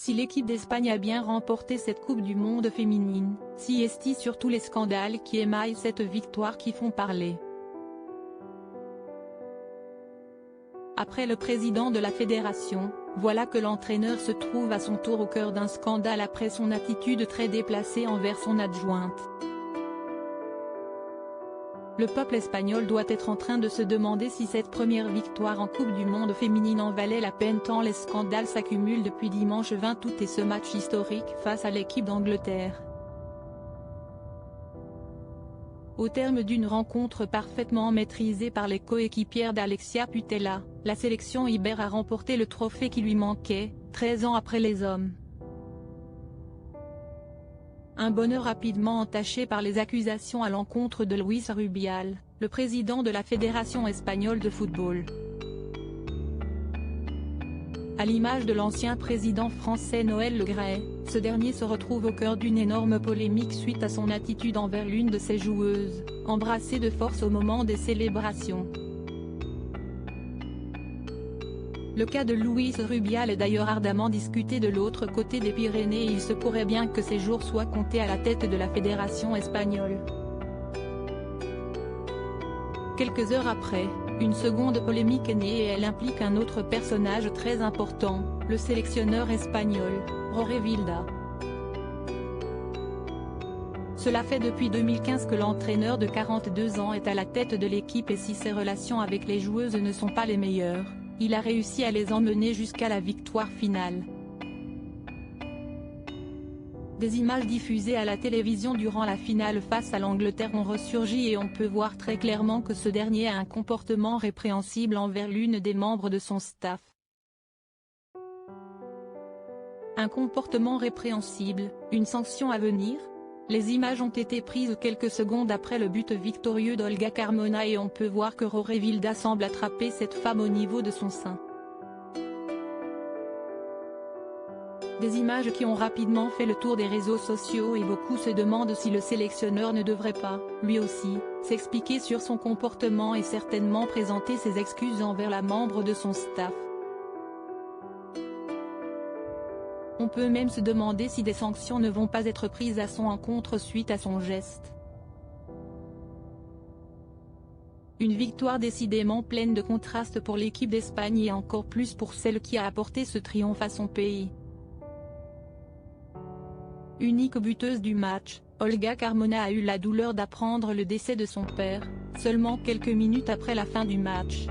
Si l'équipe d'Espagne a bien remporté cette Coupe du Monde féminine, si est-il surtout les scandales qui émaillent cette victoire qui font parler. Après le président de la fédération, voilà que l'entraîneur se trouve à son tour au cœur d'un scandale après son attitude très déplacée envers son adjointe. Le peuple espagnol doit être en train de se demander si cette première victoire en Coupe du Monde féminine en valait la peine tant les scandales s'accumulent depuis dimanche 20 août et ce match historique face à l'équipe d'Angleterre. Au terme d'une rencontre parfaitement maîtrisée par les coéquipières d'Alexia Putellas, la sélection ibère a remporté le trophée qui lui manquait, 13 ans après les hommes. Un bonheur rapidement entaché par les accusations à l'encontre de Luis Rubial, le président de la Fédération espagnole de football. À l'image de l'ancien président français Noël Le Graët, ce dernier se retrouve au cœur d'une énorme polémique suite à son attitude envers l'une de ses joueuses, embrassée de force au moment des célébrations. Le cas de Luis Rubial est d'ailleurs ardemment discuté de l'autre côté des Pyrénées et il se pourrait bien que ses jours soient comptés à la tête de la fédération espagnole. Quelques heures après, une seconde polémique est née et elle implique un autre personnage très important, le sélectionneur espagnol, Jorge Vilda. Cela fait depuis 2015 que l'entraîneur de 42 ans est à la tête de l'équipe et si ses relations avec les joueuses ne sont pas les meilleures, il a réussi à les emmener jusqu'à la victoire finale. Des images diffusées à la télévision durant la finale face à l'Angleterre ont ressurgi et on peut voir très clairement que ce dernier a un comportement répréhensible envers l'une des membres de son staff. Un comportement répréhensible, une sanction à venir ? Les images ont été prises quelques secondes après le but victorieux d'Olga Carmona et on peut voir que Jorge Vilda semble attraper cette femme au niveau de son sein. Des images qui ont rapidement fait le tour des réseaux sociaux et beaucoup se demandent si le sélectionneur ne devrait pas, lui aussi, s'expliquer sur son comportement et certainement présenter ses excuses envers la membre de son staff. On peut même se demander si des sanctions ne vont pas être prises à son encontre suite à son geste. Une victoire décidément pleine de contrastes pour l'équipe d'Espagne et encore plus pour celle qui a apporté ce triomphe à son pays. Unique buteuse du match, Olga Carmona a eu la douleur d'apprendre le décès de son père, seulement quelques minutes après la fin du match.